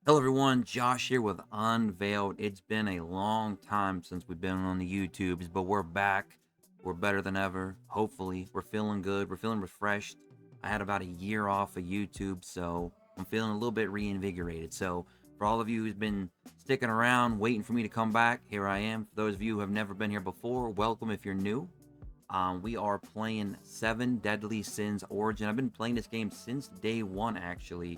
Hello everyone, Josh here with Unveiled. It's been a long time since we've been on the YouTubes, but we're back. We're better than ever. Hopefully, we're feeling good. We're feeling refreshed. I had about a year off of YouTube, so I'm feeling a little bit reinvigorated. So, for all of you who's been sticking around, waiting for me to come back, here I am. For those of you who have never been here before, welcome if you're new. We are playing Seven Deadly Sins Origin. I've been playing this game since day one, actually.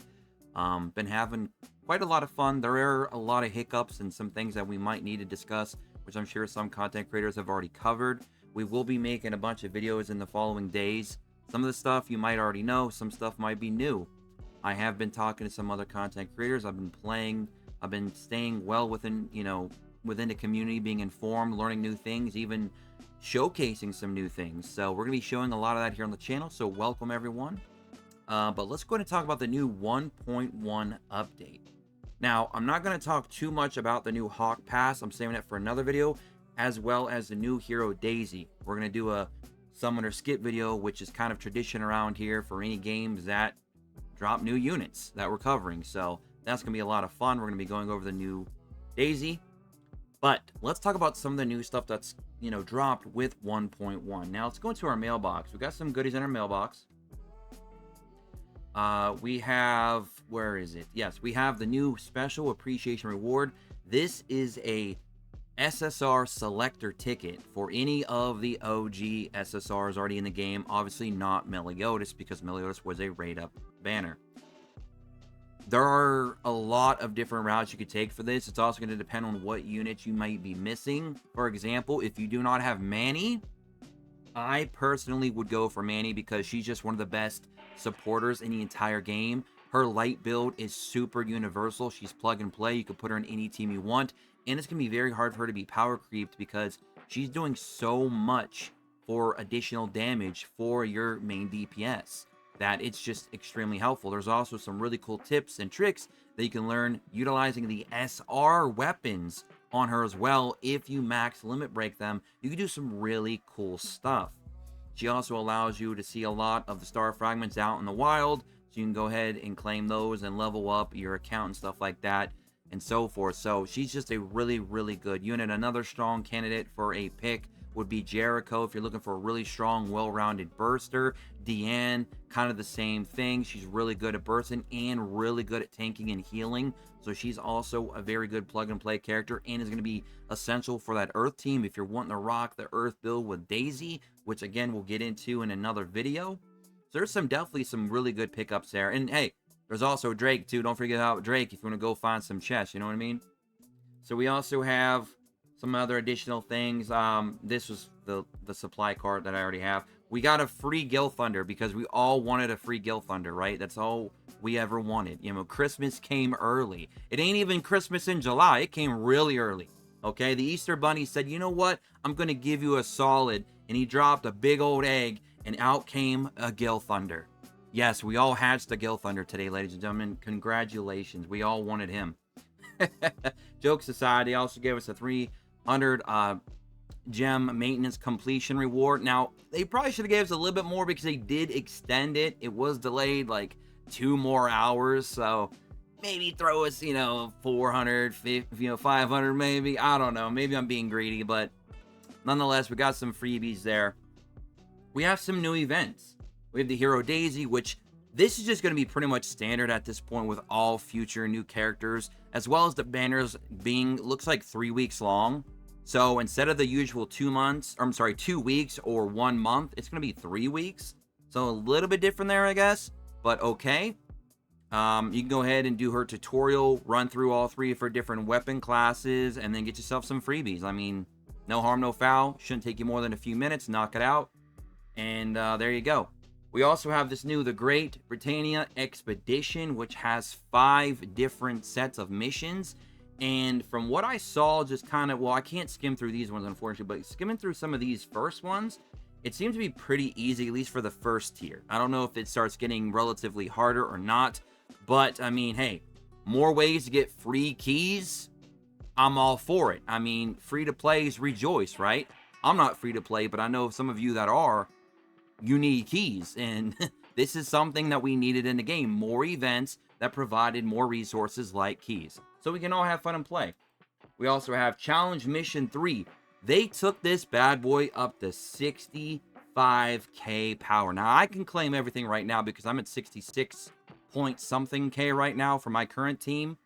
Been having quite a lot of fun. There are a lot of hiccups and some things that we might need to discuss, which I'm sure some content creators have already covered. We will be making a bunch of videos in the following days. Some of the stuff you might already know, some stuff might be new. I have been talking to some other content creators. I've been playing, I've been staying well within, within the community, being informed, learning new things, even showcasing some new things. So we're going to be showing a lot of that here on the channel. So welcome everyone. But let's go ahead and talk about the new 1.1 update. Now, I'm not going to talk too much about the new Hawk Pass. I'm saving it for another video, as well as the new hero Daisy. We're going to do a summoner skip video, which is kind of tradition around here for any games that drop new units that we're covering. So that's going to be a lot of fun. We're going to be going over the new Daisy. But let's talk about some of the new stuff that's, dropped with 1.1. Now, let's go into our mailbox. We got some goodies in our mailbox. We have, where is it? Yes, we have the new special appreciation reward. This is a SSR selector ticket for any of the OG SSRs already in the game. Obviously not Meliodas, because Meliodas was a raid up banner. There are a lot of different routes you could take for this. It's also going to depend on what units you might be missing. For example, if you do not have Manny, I personally would go for Manny because she's just one of the best supporters in the entire game. Her light build is super universal. She's plug and play. You can put her in any team you want, and it's going to be very hard for her to be power creeped because she's doing so much for additional damage for your main DPS that it's just extremely helpful. There's also some really cool tips and tricks that you can learn utilizing the SR weapons on her as well. If you max limit break them, you can do some really cool stuff. She also allows you to see a lot of the star fragments out in the wild, so you can go ahead and claim those and level up your account and stuff like that and so forth. So she's just a really, really good unit. Another strong candidate for a pick would be Jericho if you're looking for a really strong, well-rounded burster. Deanne, kind of the same thing. She's really good at bursting and really good at tanking and healing. So she's also a very good plug-and-play character and is going to be essential for that Earth team if you're wanting to rock the Earth build with Daisy, which again we'll get into in another video. So there's definitely some really good pickups there. And hey, there's also Drake too. Don't forget about Drake if you want to go find some chests, you know what I mean? So we also have some other additional things. This was the supply cart that I already have. We got a free Gil Thunder because we all wanted a free Gil Thunder, right? That's all we ever wanted. Christmas came early. It ain't even Christmas in July. It came really early. Okay, the Easter Bunny said, you know what? I'm going to give you a solid. And he dropped a big old egg, and out came a Gil Thunder. Yes, we all hatched a Gil Thunder today, ladies and gentlemen. Congratulations. We all wanted him. Jokes aside, they also gave us a 300 gem maintenance completion reward. Now, they probably should have gave us a little bit more because they did extend it. It was delayed like 2 more hours. So maybe throw us, 400, 500 maybe. I don't know. Maybe I'm being greedy, but nonetheless, we got some freebies there. We have some new events. We have the Hero Daisy, which this is just going to be pretty much standard at this point with all future new characters, as well as the banners being, looks like 3 weeks long. So instead of the usual 2 weeks or 1 month, it's going to be 3 weeks. So a little bit different there, I guess, but okay. You can go ahead and do her tutorial, run through all 3 of her different weapon classes, and then get yourself some freebies. I mean, no harm, no foul. Shouldn't take you more than a few minutes. Knock it out. And there you go. We also have this new The Great Britannia Expedition, which has 5 different sets of missions. And from what I saw, just kind of, well, I can't skim through these ones, unfortunately, but skimming through some of these first ones, it seems to be pretty easy, at least for the first tier. I don't know if it starts getting relatively harder or not, but I mean, hey, more ways to get free keys, I'm all for it. I mean, free to plays rejoice, right? I'm not free to play, but I know some of you that are, you need keys, and this is something that we needed in the game. More events, that provided more resources like keys. So we can all have fun and play. We also have Challenge Mission 3. They took this bad boy up to 65k power. Now, I can claim everything right now because I'm at 66 point something K right now for my current team.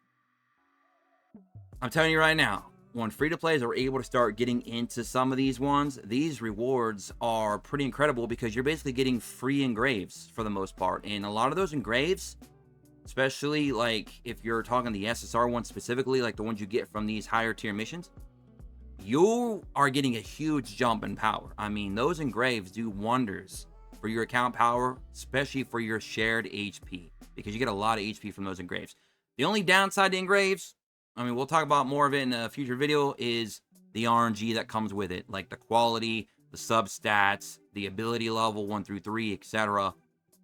I'm telling you right now, when free-to-plays are able to start getting into some of these ones, these rewards are pretty incredible because you're basically getting free engraves for the most part. And a lot of those engraves, especially like if you're talking the SSR ones specifically, like the ones you get from these higher tier missions, you are getting a huge jump in power. I mean, those engraves do wonders for your account power, especially for your shared HP, because you get a lot of HP from those engraves. The only downside to engraves, I mean, we'll talk about more of it in a future video, is the RNG that comes with it, like the quality, the substats, the ability level 1 through 3, etc.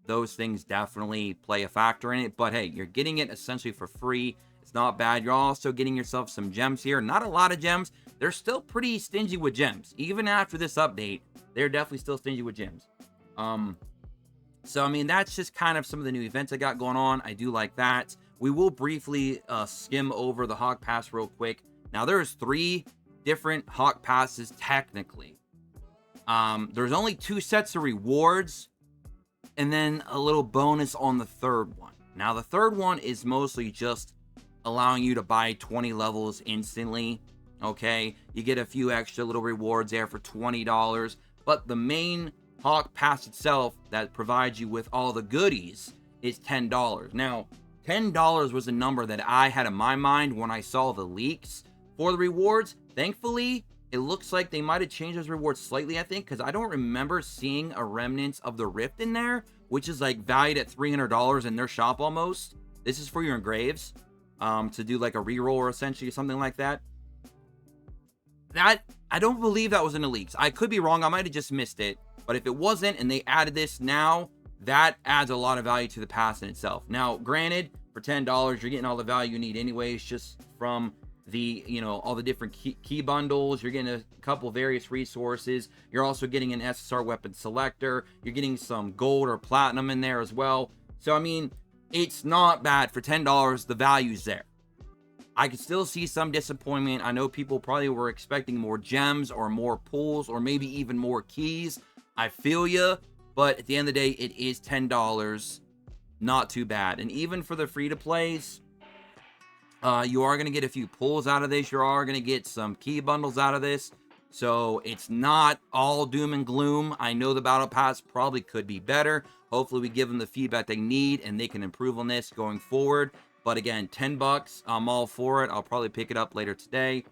Those things definitely play a factor in it, but hey, you're getting it essentially for free. It's not bad. You're also getting yourself some gems here. Not a lot of gems. They're still pretty stingy with gems. Even after this update, they're definitely still stingy with gems. So, I mean, that's just kind of some of the new events I got going on. I do like that. We will briefly skim over the Hawk Pass real quick. Now, there's 3 different Hawk Passes technically. There's only 2 sets of rewards, and then a little bonus on the third one. Now, the third one is mostly just allowing you to buy 20 levels instantly. Okay, you get a few extra little rewards there for $20, but the main Hawk Pass itself that provides you with all the goodies is $10. Now, $10 was a number that I had in my mind when I saw the leaks for the rewards. Thankfully, it looks like they might have changed those rewards slightly, I think, because I don't remember seeing a remnant of the Rift in there, which is like valued at $300 in their shop almost. This is for your engraves, to do like a reroll or essentially something like that. That, I don't believe that was in the leaks. I could be wrong. I might have just missed it. But if it wasn't and they added this now, that adds a lot of value to the pass in itself. Now, granted, for $10, you're getting all the value you need anyways, just from the, you know, all the different key bundles. You're getting a couple various resources. You're also getting an SSR weapon selector. You're getting some gold or platinum in there as well. So, I mean, it's not bad. For $10, the value's there. I could still see some disappointment. I know people probably were expecting more gems or more pulls or maybe even more keys. I feel you, but at the end of the day, it is $10. Not too bad. And even for the free-to-plays, you are going to get a few pulls out of this. You are going to get some key bundles out of this. So it's not all doom and gloom. I know the Battle Pass probably could be better. Hopefully we give them the feedback they need and they can improve on this going forward. But again, $10, I'm all for it. I'll probably pick it up later today.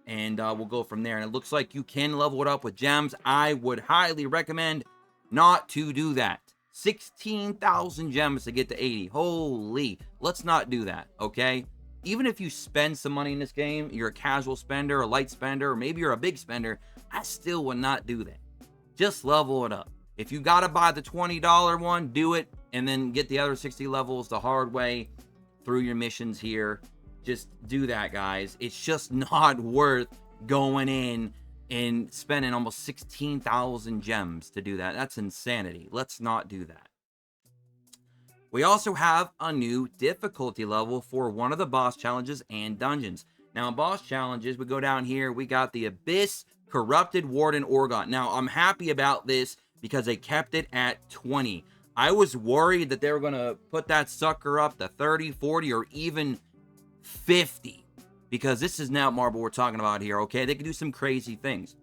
And we'll go from there. And it looks like you can level it up with gems. I would highly recommend not to do that. 16,000 gems to get to 80. Holy, let's not do that, okay? Even if you spend some money in this game, you're a casual spender, a light spender, or maybe you're a big spender, I still would not do that. Just level it up. If you got to buy the $20 one, do it, and then get the other 60 levels the hard way through your missions here. Just do that, guys. It's just not worth going in and spending almost 16,000 gems to do that. That's insanity. Let's not do that. We also have a new difficulty level for one of the boss challenges and dungeons. Now, in boss challenges, we go down here. We got the Abyss, Corrupted Warden, Orgot. Now, I'm happy about this because they kept it at 20. I was worried that they were going to put that sucker up to 30, 40, or even 50. Because this is now Marble we're talking about here, okay? They can do some crazy things.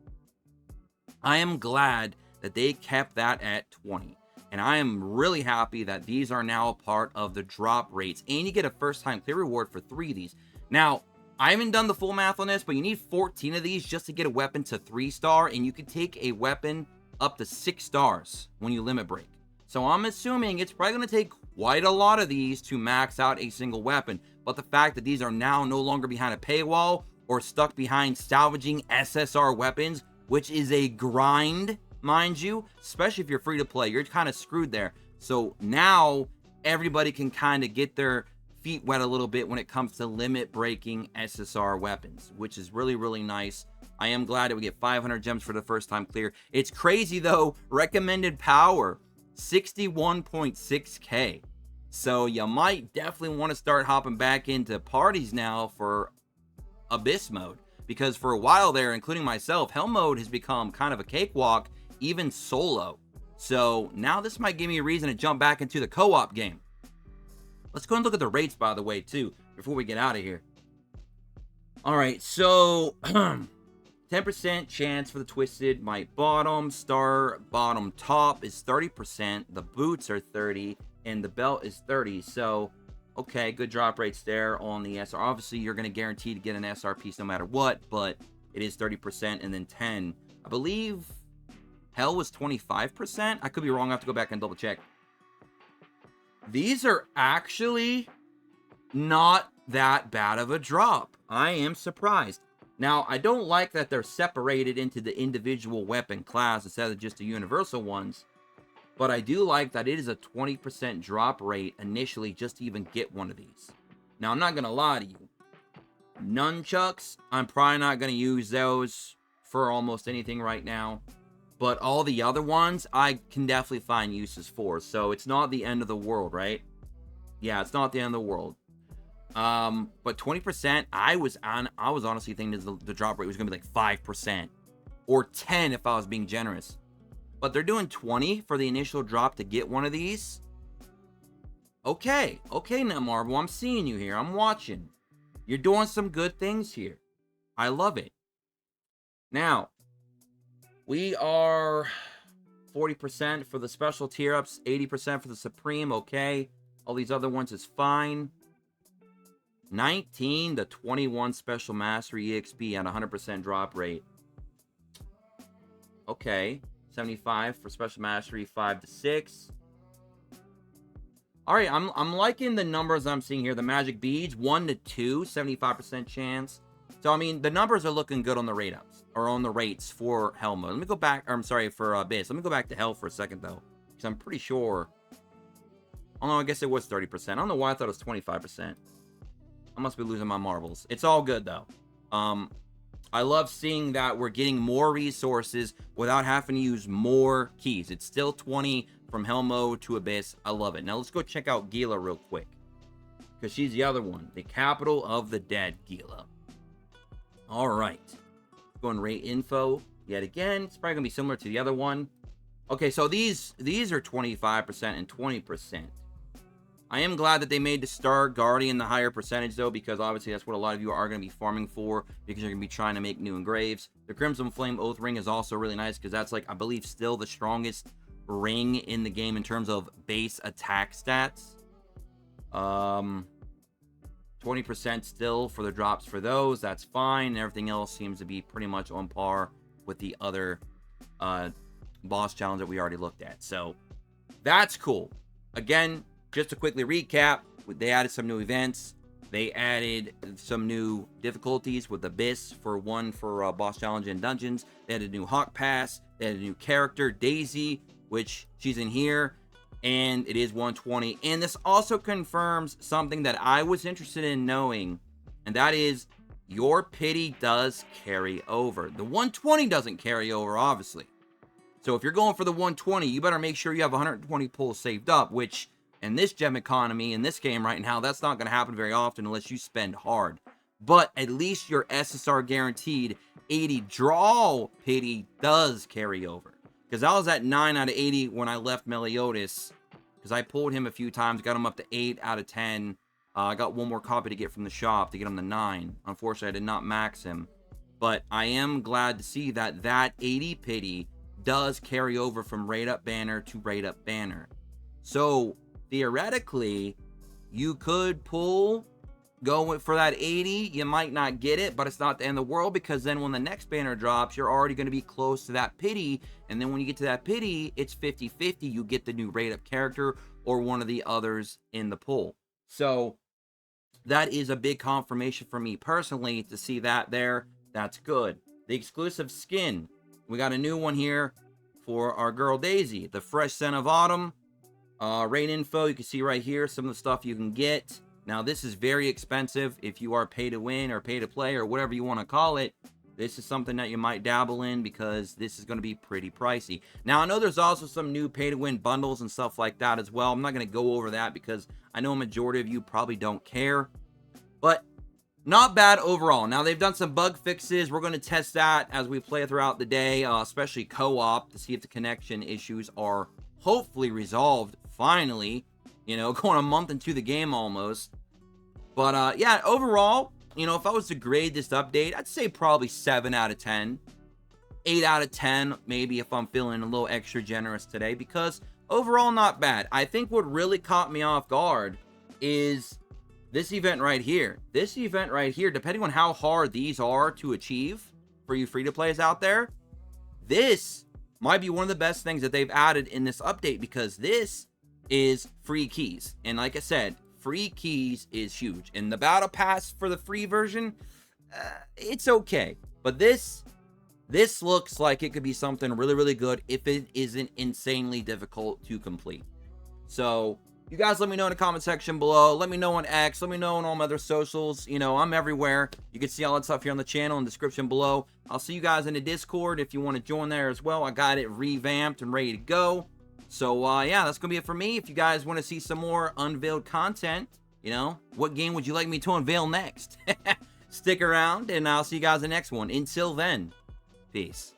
I am glad that they kept that at 20. And I am really happy that these are now a part of the drop rates. And you get a first-time clear reward for 3 of these. Now, I haven't done the full math on this, but you need 14 of these just to get a weapon to 3-star. And you can take a weapon up to 6 stars when you limit break. So I'm assuming it's probably going to take quite a lot of these to max out a single weapon. But the fact that these are now no longer behind a paywall or stuck behind salvaging SSR weapons, which is a grind, mind you, especially if you're free to play, you're kind of screwed there. So now everybody can kind of get their feet wet a little bit when it comes to limit breaking SSR weapons, which is really, really nice. I am glad that we get 500 gems for the first time clear. It's crazy though. Recommended power, 61.6k. So you might definitely want to start hopping back into parties now for Abyss mode. Because for a while there, including myself, Hell mode has become kind of a cakewalk, even solo. So now this might give me a reason to jump back into the co-op game. Let's go and look at the rates, by the way, too, before we get out of here. All right, so 10% chance for the Twisted. My bottom star, bottom top is 30%. The boots are 30, and the belt is 30. So, okay, good drop rates there on the SR. Obviously, you're going to guarantee to get an SR piece no matter what, but it is 30% and then 10. I believe Hell was 25%. I could be wrong. I have to go back and double check. These are actually not that bad of a drop. I am surprised. Now, I don't like that they're separated into the individual weapon class instead of just the universal ones. But I do like that it is a 20% drop rate initially just to even get one of these. Now, I'm not going to lie to you. Nunchucks, I'm probably not going to use those for almost anything right now. But all the other ones, I can definitely find uses for. So it's not the end of the world, right? Yeah, it's not the end of the world. But 20%, I was honestly thinking the drop rate was going to be like 5%. Or 10 if I was being generous. But they're doing 20 for the initial drop to get one of these. Okay, Netmarble, I'm seeing you here. I'm watching. You're doing some good things here. I love it. Now, we are 40% for the special tier ups, 80% for the Supreme, okay. All these other ones is fine. 19 to 21 special mastery EXP at 100% drop rate. Okay. 75 for special mastery, 5 to 6. All right, I'm liking the numbers I'm seeing here. The magic beads, 1 to 2, 75% chance. So I mean, the numbers are looking good on the rate ups or on the rates for Hell mode. Let me go back. Or I'm sorry for Abyss. Let me go back to Hell for a second though, because I'm pretty sure. Oh no, I guess it was 30%. I don't know why I thought it was 25%. I must be losing my marbles. It's all good though. I love seeing that we're getting more resources without having to use more keys. It's still 20 from Hell mode to Abyss. I love it. Now let's go check out Gila real quick, because she's the other one. The capital of the dead, Gila. All right. Go and rate info yet again. It's probably going to be similar to the other one. Okay, so these are 25% and 20%. I am glad that they made the Star Guardian the higher percentage, though, because obviously that's what a lot of you are going to be farming for, because you're going to be trying to make new engraves. The Crimson Flame Oath Ring is also really nice, because that's, like, I believe still the strongest ring in the game in terms of base attack stats. 20% still for the drops for those. That's fine. Everything else seems to be pretty much on par with the other boss challenge that we already looked at. So that's cool. Again, just to quickly recap, they added some new events. They added some new difficulties with Abyss for boss challenge and dungeons. They added a new Hawk Pass. They added a new character, Daisy, which she's in here. And it is 120. And this also confirms something that I was interested in knowing. And that is, your pity does carry over. The 120 doesn't carry over, obviously. So if you're going for the 120, you better make sure you have 120 pulls saved up, which in this gem economy, in this game right now, that's not going to happen very often unless you spend hard. But at least your SSR guaranteed 80 draw pity does carry over. Because I was at 9 out of 80 when I left Meliodas. Because I pulled him a few times, got him up to 8 out of 10. I got one more copy to get from the shop to get him to 9. Unfortunately, I did not max him. But I am glad to see that 80 pity does carry over from rate up banner to rate up banner. So, theoretically, you could go for that 80. You might not get it, but it's not the end of the world, because then when the next banner drops, you're already going to be close to that pity. And then when you get to that pity, it's 50-50. You get the new rate up character or one of the others in the pull. So that is a big confirmation for me personally to see that there. That's good. The exclusive skin. We got a new one here for our girl Daisy. The Fresh Scent of Autumn. Rate info, you can see right here some of the stuff you can get. Now, this is very expensive if you are pay to win or pay to play or whatever you want to call it. this is something that you might dabble in because this is going to be pretty pricey. Now, I know there's also some new pay-to-win bundles and stuff like that as well. I'm not going to go over that because I know a majority of you probably don't care. But not bad overall. Now, they've done some bug fixes. We're going to test that as we play throughout the day, especially co-op, to see if the connection issues are hopefully resolved finally. You know, going a month into the game almost. But, yeah, overall, you know, if I was to grade this update, I'd say probably 7 out of 10. 8 out of 10, maybe, if I'm feeling a little extra generous today, because overall, not bad. I think what really caught me off guard is this event right here. This event right here, depending on how hard these are to achieve for you free-to-plays out there, this might be one of the best things that they've added in this update, because this is free keys. And like I said, free keys is huge. And the battle pass for the free version, it's okay. But this looks like it could be something really, really good if it isn't insanely difficult to complete. So you guys let me know in the comment section below. Let me know on X. Let me know on all my other socials. You know, I'm everywhere. You can see all that stuff here on the channel in the description below. I'll see you guys in the Discord if you want to join there as well. I got it revamped and ready to go. So, yeah, that's going to be it for me. If you guys want to see some more Unveiled content, you know, what game would you like me to unveil next? Stick around, and I'll see you guys in the next one. Until then, peace.